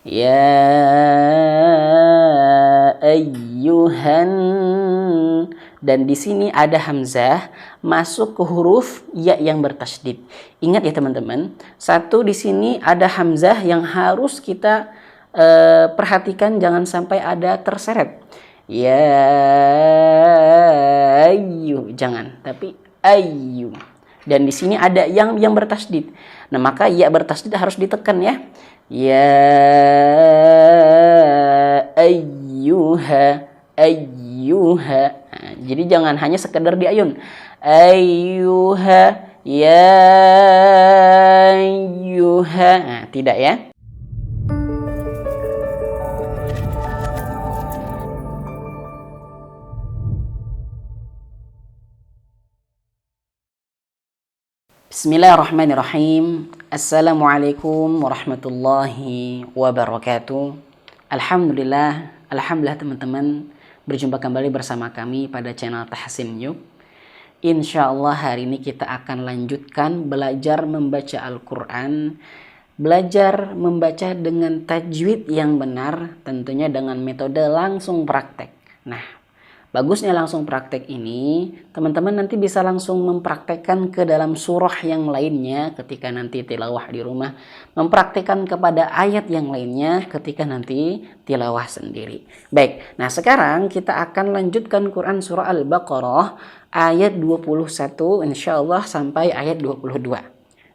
Ya ayyuhan. Dan di sini ada hamzah masuk ke huruf ya yang bertasydid. Ingat ya teman-teman, satu di sini ada hamzah yang harus kita perhatikan, jangan sampai ada terseret. Ya ayyu, jangan, tapi ayyu. Dan di sini ada yang bertasydid. Nah, maka ya bertasydid harus ditekan ya. Ya ayyuha, ayyuha. Nah, jadi jangan hanya sekedar diayun. Ayyuha, ya ayyuha. Nah, tidak ya. Bismillahirrahmanirrahim. Assalamualaikum warahmatullahi wabarakatuh. Alhamdulillah teman-teman, berjumpa kembali bersama kami pada channel Tahsin Yuk. Insya Allah hari ini kita akan lanjutkan belajar membaca Al-Quran, belajar membaca dengan tajwid yang benar, tentunya dengan metode langsung praktek. Nah, bagusnya langsung praktek ini, teman-teman nanti bisa langsung mempraktekkan ke dalam surah yang lainnya ketika nanti tilawah di rumah, mempraktekkan kepada ayat yang lainnya ketika nanti tilawah sendiri. Baik, nah sekarang kita akan lanjutkan Quran surah Al-Baqarah ayat 21 insya Allah sampai ayat 22.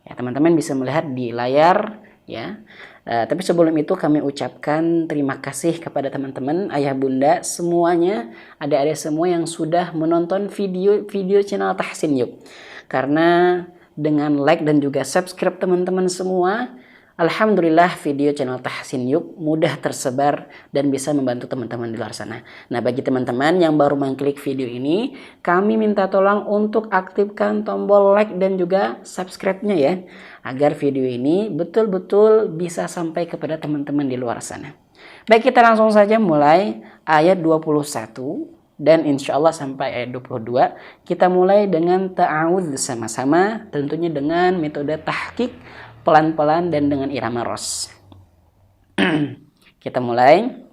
Ya, teman-teman bisa melihat di layar ya. Tapi sebelum itu kami ucapkan terima kasih kepada teman-teman, ayah bunda semuanya, adik-adik semua yang sudah menonton video channel Tahsin Yuk. Karena dengan like dan juga subscribe teman-teman semua, alhamdulillah video channel Tahsin Yuk mudah tersebar dan bisa membantu teman-teman di luar sana. Nah, bagi teman-teman yang baru mengklik video ini, kami minta tolong untuk aktifkan tombol like dan juga subscribe-nya ya, agar video ini betul-betul bisa sampai kepada teman-teman di luar sana. Baik, kita langsung saja mulai ayat 21 dan insya Allah sampai ayat 22. Kita mulai dengan ta'awudz sama-sama, tentunya dengan metode tahqiq pelan-pelan dan dengan irama ros. Kita mulai.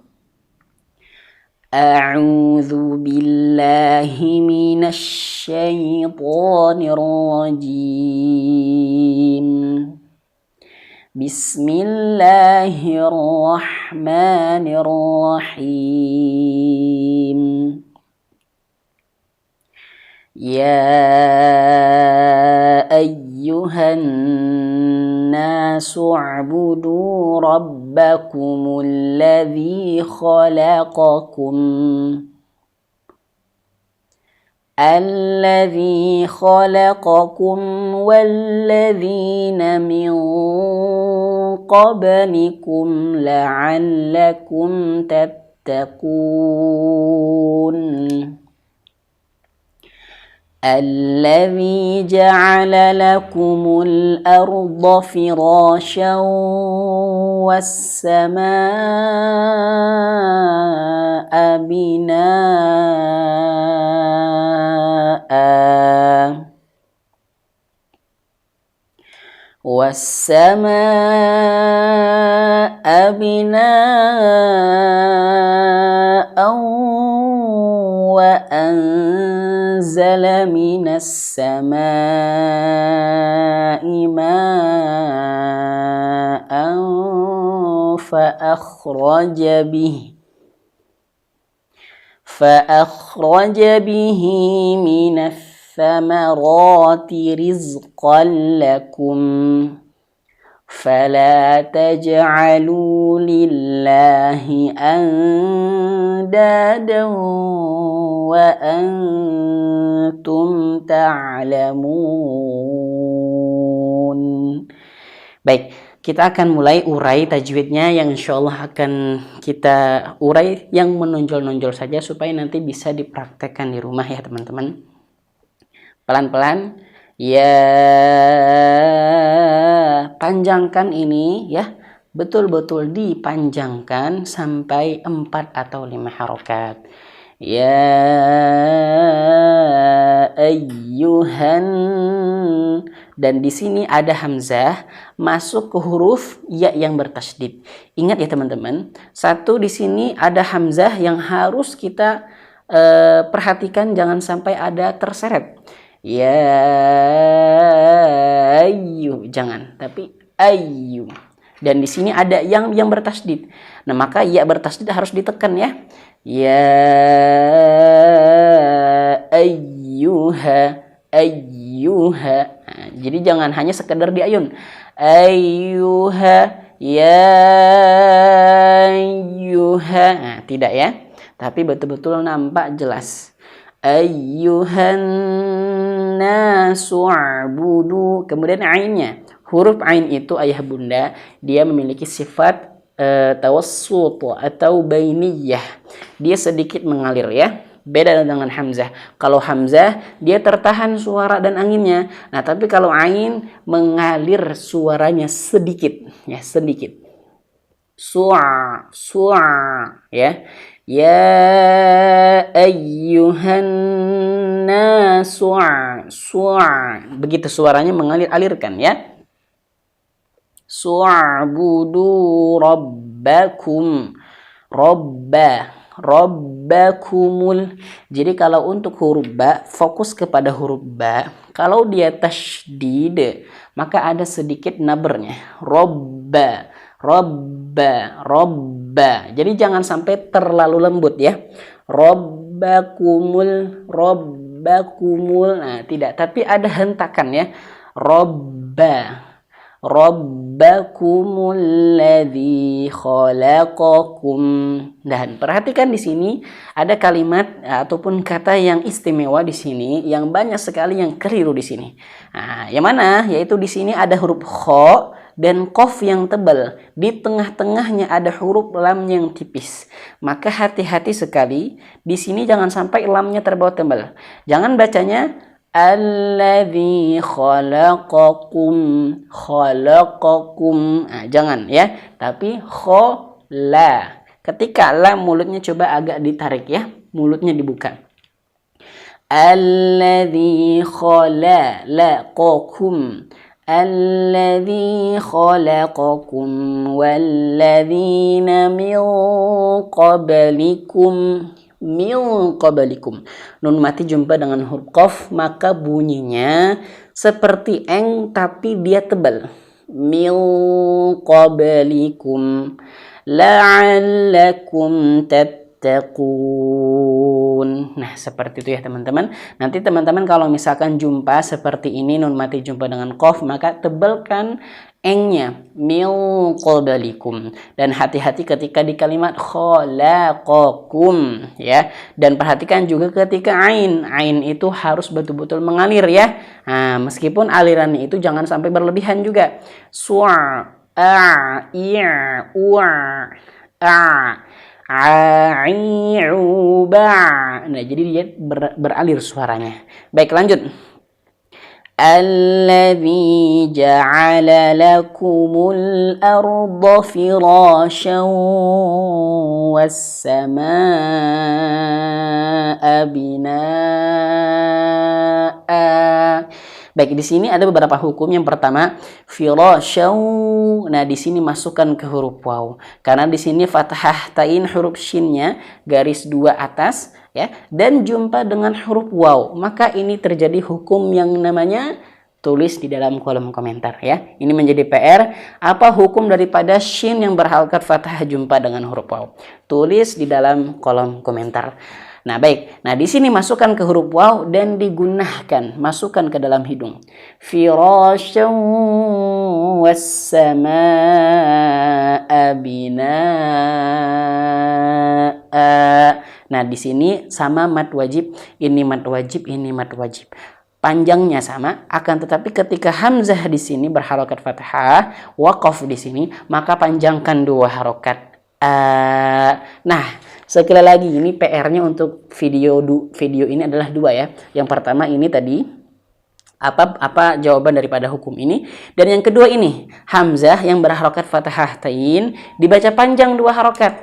A'udzu billahi minasy syaithanir rajim. Bismillahirrahmanirrahim. Ya ayyuhan nasu u'budu rabbakumul ladzi khalaqakum walladzina min qablikum la'allakum tattaqun. الذي جعل لكم الأرض فراشا والسماء بناء وأنزل من السماء ماء فأخرج به من الثمرات رزقا لكم فلا تجعلوا لله أندادا وأنتم تعلمون. Baik, kita akan mulai urai tajwidnya yang insya Allah akan kita urai yang menonjol-nonjol saja supaya nanti bisa dipraktekkan di rumah ya teman-teman. Pelan-pelan. Ya, panjangkan ini ya, betul-betul dipanjangkan sampai 4 atau 5 harokat. Ya ayyuhan dan di sini ada hamzah masuk ke huruf ya yang bertasydid. Ingat ya teman-teman, satu di sini ada hamzah yang harus kita perhatikan jangan sampai ada terseret. Ya ayu, jangan, tapi ayu. Dan di sini ada yang bertasydid. Nah, maka ya bertasydid harus ditekan ya. Ya ayyuha, ayyuha. Nah, jadi jangan hanya sekedar diayun. Ayyuha, ya ayyuha. Nah, tidak ya. Tapi betul-betul nampak jelas. Ayyuhan nasu abudu. Kemudian ainnya. Huruf ain itu ayah bunda, dia memiliki sifat tawassut atau bainiyah. Dia sedikit mengalir ya. Beda dengan hamzah. Kalau hamzah dia tertahan suara dan anginnya. Nah, tapi kalau ain mengalir suaranya sedikit ya, sedikit. Su'a, su'a ya. Ya ayyuhan nasu su'a. Begitu suaranya mengalir-alirkan ya. Su'budu rabbakum. Rabbakumul. Jadi kalau untuk huruf ba, fokus kepada huruf ba. Kalau dia tasydid, maka ada sedikit nabernya. Rabba. Jadi jangan sampai terlalu lembut ya. Rabbakumul. Nah, tidak, tapi ada hentakan ya. Rabbakumul ladzi khalaqakum. Dan perhatikan di sini ada kalimat ataupun kata yang istimewa di sini, yang banyak sekali yang keliru di sini. Nah, yang mana? Yaitu di sini ada huruf kha dan qaf yang tebal. Di tengah-tengahnya ada huruf lam yang tipis. Maka hati-hati sekali di sini, jangan sampai lamnya terbawa tebal. Jangan bacanya alladzi khalaqakum. Nah, jangan ya, tapi khala. Ketika lam mulutnya coba agak ditarik ya, mulutnya dibuka. Alladzi khalaqakum. Alladzi khalaqakum walladzina min qablikum. Nun mati jumpa dengan huruf qaf, maka bunyinya seperti eng tapi dia tebal. Min qablikum la'allakum tattaqun. Nah, seperti itu ya teman-teman. Nanti teman-teman kalau misalkan jumpa seperti ini, nun mati jumpa dengan qaf, maka tebalkan engnya, min qablikum. Dan hati-hati ketika di kalimat khalaqakum ya. Dan perhatikan juga ketika ain itu harus betul-betul mengalir ya. Nah, meskipun alirannya itu jangan sampai berlebihan juga. Su'a, a, iya, wa, a, ba. Nah, jadi dia beralir suaranya. Baik, lanjut. Alladzi ja'ala lakumul arda firasyan was-samaa'a binaa'a. Baik, di sini ada beberapa hukum. Yang pertama, firasyan. Nah, di sini masukkan ke huruf waw. Karena di sini fathah tain huruf shinnya garis 2 atas ya, dan jumpa dengan huruf waw, maka ini terjadi hukum yang namanya tulis di dalam kolom komentar ya. Ini menjadi PR, apa hukum daripada shin yang berharokat fathah jumpa dengan huruf waw? Tulis di dalam kolom komentar. Nah, baik. Nah, di sini masukkan ke huruf waw dan digunakan, masukkan ke dalam hidung. Firasyan was-samaa'a binaa'a. Nah, di sini sama mad wajib, ini mad wajib, ini mad wajib. Panjangnya sama, akan tetapi ketika hamzah di sini berharokat fathah, waqaf di sini, maka panjangkan 2 harokat. Nah, sekali lagi ini PR-nya untuk video ini adalah 2 ya. Yang pertama ini tadi apa jawaban daripada hukum ini, dan yang kedua ini hamzah yang berharokat fathah tain dibaca panjang 2 harokat.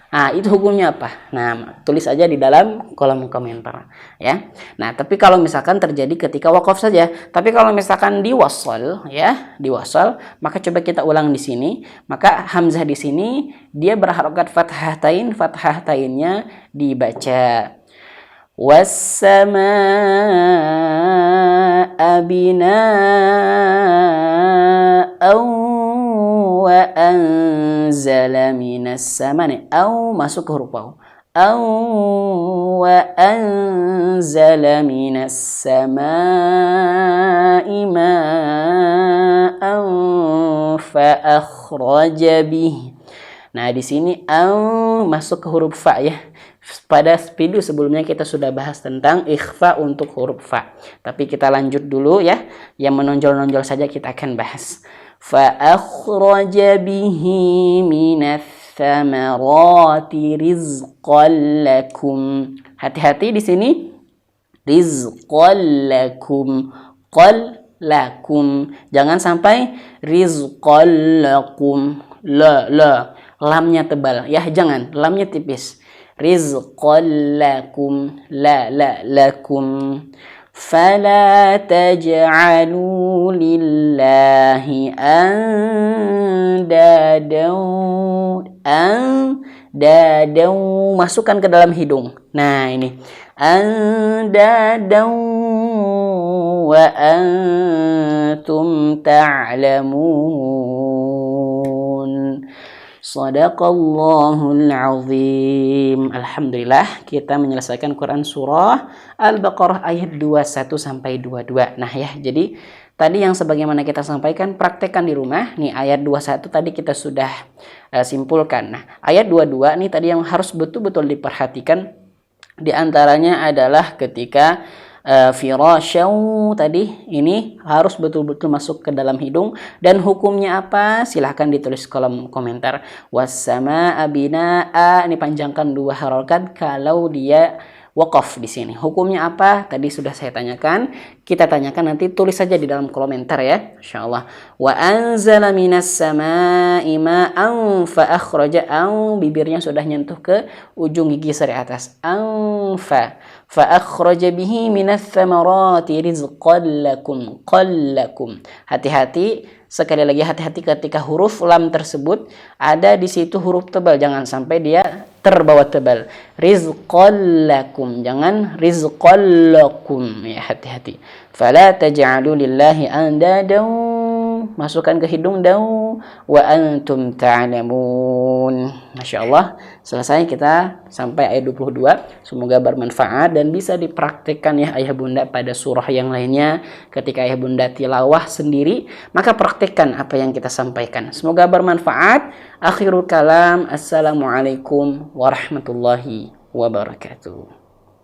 Nah, itu hukumnya apa? Nah, tulis aja di dalam kolom komentar ya. Nah, tapi kalau misalkan terjadi ketika wakaf saja, tapi kalau misalkan diwasal ya, diwasal, maka coba kita ulang di sini. Maka hamzah di sini dia berharokat fathatain, fathahtainnya dibaca was-samaa'a binaa'an wa anzala minas samani au masuk ke huruf waw au wa anzala minas samai ma'an fa akhraja bih. Nah, di sini au masuk ke huruf fa ya. Pada video sebelumnya kita sudah bahas tentang ikhfa untuk huruf fa. Tapi kita lanjut dulu ya. Yang menonjol-nonjol saja kita akan bahas. فأخرج به من الثمرات رزقا لكم. Hati-hati di sini. Rizqan lakum. Qal lakum. Jangan sampai rizqan lakum. La. Lamnya tebal. Ya, jangan. Lamnya tipis. Rizqan lakum. La lakum. فلا تجعلوا لله أندادا masukkan ke dalam hidung. Nah, ini أندادا وأنتم تعلمون. Shadaqallahul azim. Alhamdulillah kita menyelesaikan Quran surah Al-Baqarah ayat 21 sampai 22. Nah ya, jadi tadi yang sebagaimana kita sampaikan praktekkan di rumah. Nih ayat 21 tadi kita sudah simpulkan. Nah, ayat 22 nih tadi yang harus betul-betul diperhatikan di antaranya adalah ketika firasyaw tadi ini harus betul-betul masuk ke dalam hidung. Dan hukumnya apa? Silahkan ditulis kolom komentar. Was-samaa'a binaa'a, ini panjangkan 2 harokat kalau dia wakaf di sini. Hukumnya apa? Tadi sudah saya tanyakan. Kita tanyakan nanti, tulis saja di dalam komentar ya. Insyaallah. Wa anzala minas samaa'i ma'an fa akhraja, bibirnya sudah nyentuh ke ujung gigi seri atas. Fa akhraja bihi minas thamarati rizqan lakum. Qallakum. Hati-hati. Sekali lagi hati-hati ketika huruf lam tersebut ada di situ huruf tebal, jangan sampai dia terbawa tebal. Rizqan lakum, jangan rizqan lakum ya, hati-hati. Fala taj'alu lillahi andadan, masukkan ke hidung dau, wa antum ta'lamun. Masya Allah, selesai kita sampai ayat 22. Semoga bermanfaat dan bisa dipraktikkan ya ayah bunda pada surah yang lainnya. Ketika ayah bunda tilawah sendiri, maka praktikkan apa yang kita sampaikan. Semoga bermanfaat. Akhirul kalam, assalamualaikum warahmatullahi wabarakatuh.